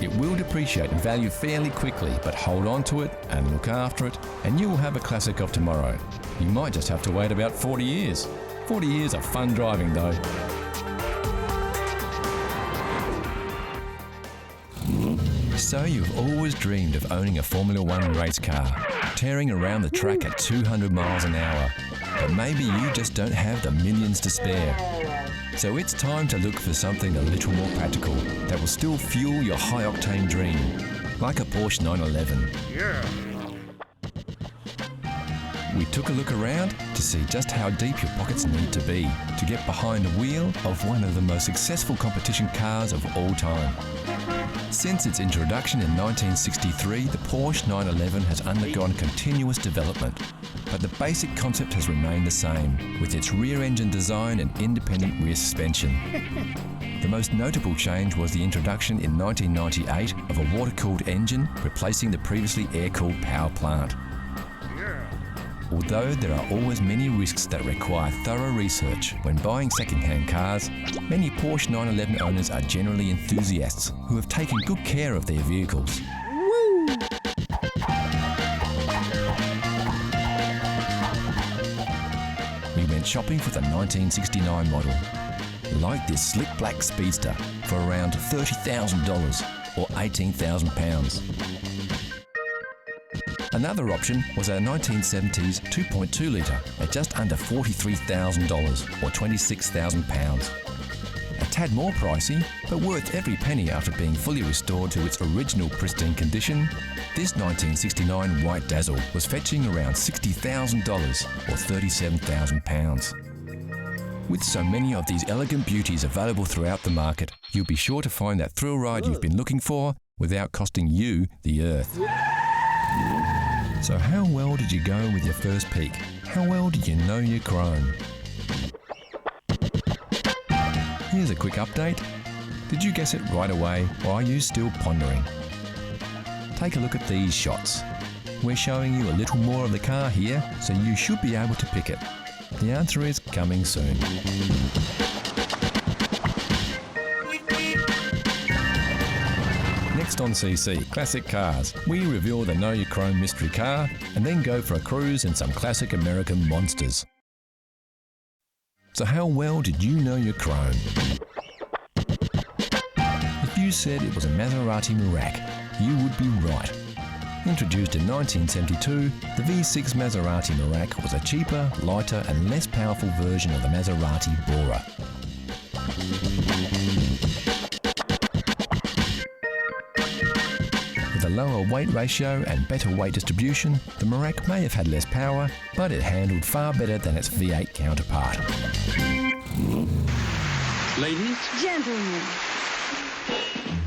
It will depreciate in value fairly quickly, but hold on to it and look after it, and you will have a classic of tomorrow. You might just have to wait about 40 years. 40 years of fun driving though. So you've always dreamed of owning a Formula One race car, tearing around the track at 200 miles an hour. But maybe you just don't have the millions to spare. So it's time to look for something a little more practical that will still fuel your high-octane dream, like a Porsche 911. Yeah. We took a look around to see just how deep your pockets need to be to get behind the wheel of one of the most successful competition cars of all time. Since its introduction in 1963, the Porsche 911 has undergone continuous development, but the basic concept has remained the same, with its rear-engine design and independent rear suspension. The most notable change was the introduction in 1998 of a water-cooled engine, replacing the previously air-cooled power plant. Although there are always many risks that require thorough research when buying second-hand cars, many Porsche 911 owners are generally enthusiasts who have taken good care of their vehicles. Woo! We went shopping for the 1969 model, like this slick black speedster, for around $30,000 or £18,000. Another option was our 1970s 2.2 litre at just under $43,000 or £26,000. A tad more pricey, but worth every penny after being fully restored to its original pristine condition, this 1969 White Dazzle was fetching around $60,000 or £37,000. With so many of these elegant beauties available throughout the market, you'll be sure to find that thrill ride you've been looking for without costing you the earth. So how well did you go with your first peek? How well did you know your chrome? Here's a quick update. Did you guess it right away, or are you still pondering? Take a look at these shots. We're showing you a little more of the car here, so you should be able to pick it. The answer is coming soon. Next on CC, Classic Cars, we reveal the Know Your Chrome mystery car and then go for a cruise in some classic American monsters. So how well did you know your chrome? If you said it was a Maserati Merak, you would be right. Introduced in 1972, the V6 Maserati Merak was a cheaper, lighter and less powerful version of the Maserati Bora. With a lower weight ratio and better weight distribution, the Merak may have had less power, but it handled far better than its V8 counterpart. Ladies, Gentlemen,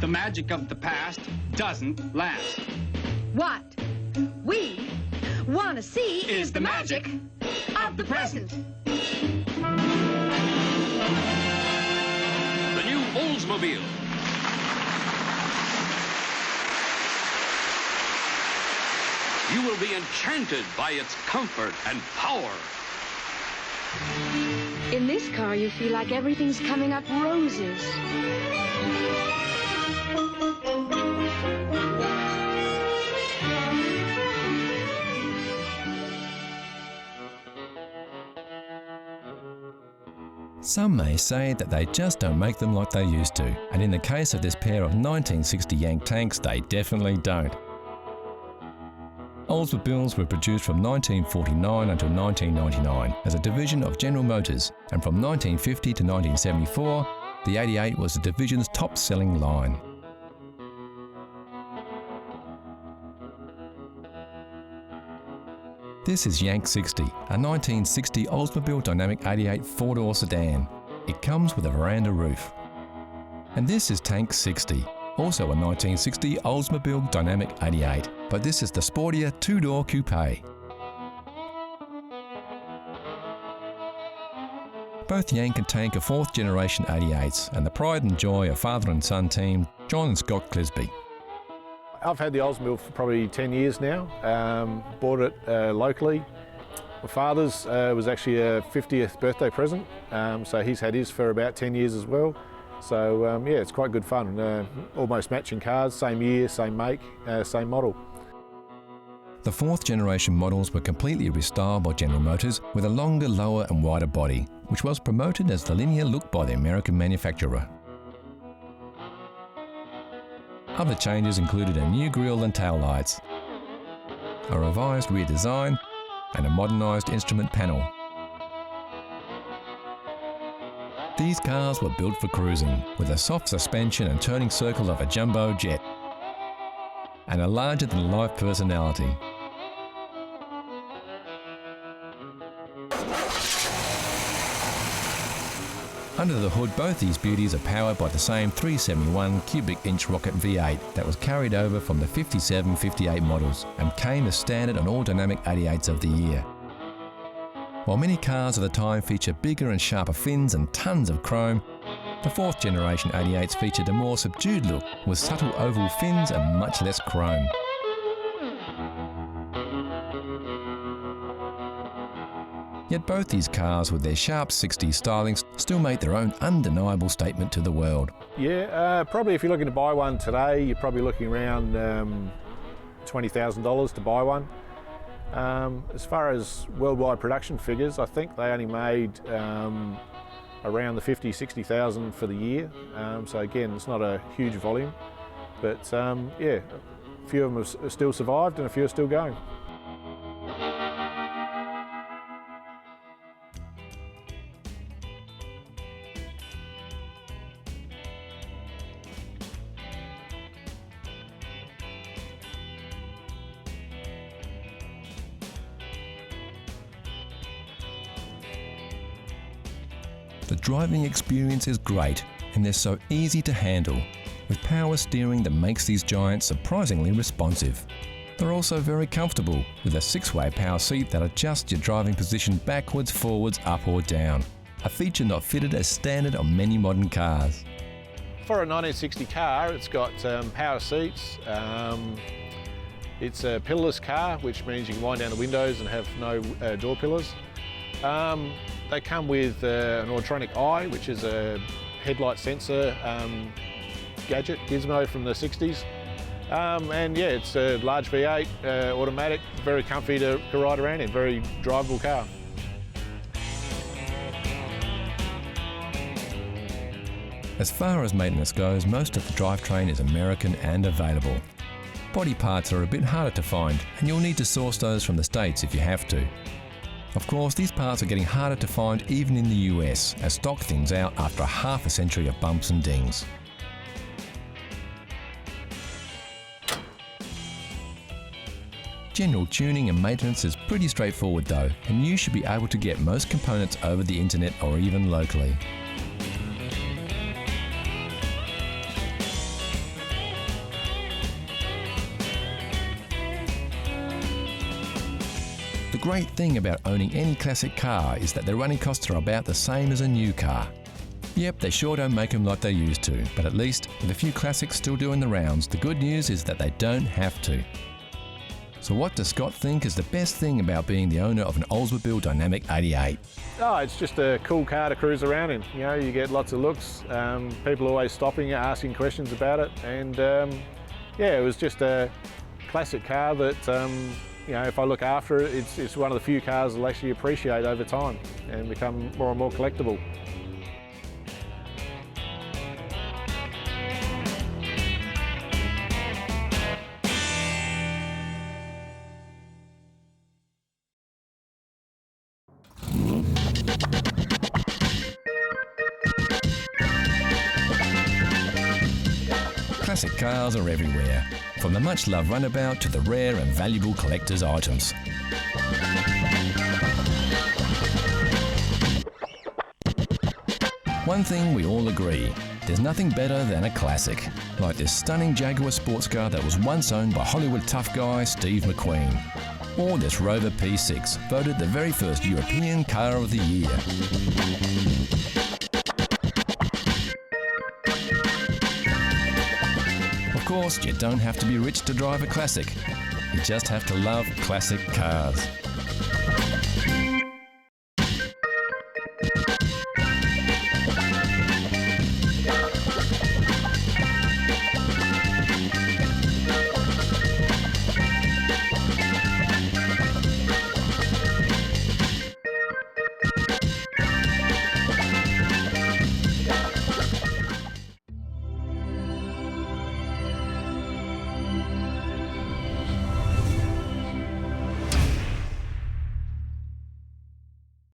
the magic of the past doesn't last. what we want to see Is the magic of the present. The new Oldsmobile. You will be enchanted by its comfort and power. In this car, you feel like everything's coming up roses. Some may say that they just don't make them like they used to, and in the case of this pair of 1960 Yank tanks, they definitely don't. Oldsmobiles were produced from 1949 until 1999 as a division of General Motors, and from 1950 to 1974, the 88 was the division's top-selling line. This is Yank 60, a 1960 Oldsmobile Dynamic 88 four-door sedan. It comes with a veranda roof. And this is Tank 60, also a 1960 Oldsmobile Dynamic 88, but this is the sportier two-door coupe. Both Yank and Tank are fourth-generation 88s and the pride and joy of father and son team John and Scott Clisby. I've had the Oldsmobile for probably 10 years now. Bought it locally. My father's was actually a 50th birthday present, so he's had his for about 10 years as well. So yeah, it's quite good fun. Almost matching cars, same year, same make, same model. The fourth generation models were completely restyled by General Motors with a longer, lower and wider body, which was promoted as the linear look by the American manufacturer. Other changes included a new grille and taillights, a revised rear design and a modernised instrument panel. These cars were built for cruising, with a soft suspension and turning circle of a jumbo jet, and a larger-than-life personality. Under the hood, both these beauties are powered by the same 371 cubic inch rocket V8 that was carried over from the 57-58 models and came as standard on all dynamic 88s of the year. While many cars of the time feature bigger and sharper fins and tons of chrome, the fourth generation 88s featured a more subdued look with subtle oval fins and much less chrome. Yet both these cars, with their sharp 60s stylings, still make their own undeniable statement to the world. Yeah, probably if you're looking to buy one today, you're probably looking around $20,000 to buy one. As far as worldwide production figures, I think they only made around the 50,000-60,000 for the year. So again, it's not a huge volume, but yeah, a few of them have still survived and a few are still going. The driving experience is great and they're so easy to handle, with power steering that makes these giants surprisingly responsive. They're also very comfortable, with a 6-way power seat that adjusts your driving position backwards, forwards, up or down, a feature not fitted as standard on many modern cars. For a 1960 car, it's got power seats. It's a pillarless car, which means you can wind down the windows and have no door pillars. They come with an electronic eye, which is a headlight sensor gadget, gizmo from the 60s. And yeah, it's a large V8, automatic, very comfy to ride around in, very drivable car. As far as maintenance goes, most of the drivetrain is American and available. Body parts are a bit harder to find, and you'll need to source those from the States if you have to. Of course, these parts are getting harder to find even in the US, as stock thins out after half a century of bumps and dings. General tuning and maintenance is pretty straightforward though, and you should be able to get most components over the internet or even locally. The great thing about owning any classic car is that the running costs are about the same as a new car. Yep, they sure don't make them like they used to, but at least, with a few classics still doing the rounds, the good news is that they don't have to. So what does Scott think is the best thing about being the owner of an Oldsmobile Dynamic 88? Oh, it's just a cool car to cruise around in. You know, you get lots of looks, people always stopping, asking questions about it, and yeah, it was just a classic car that you know, if I look after it, it's one of the few cars I'll actually appreciate over time and become more and more collectible. Classic cars are everywhere, from the much-loved runabout to the rare and valuable collector's items. One thing we all agree, there's nothing better than a classic, like this stunning Jaguar sports car that was once owned by Hollywood tough guy Steve McQueen, or this Rover P6, voted the very first European car of the year. Of course, you don't have to be rich to drive a classic. You just have to love classic cars.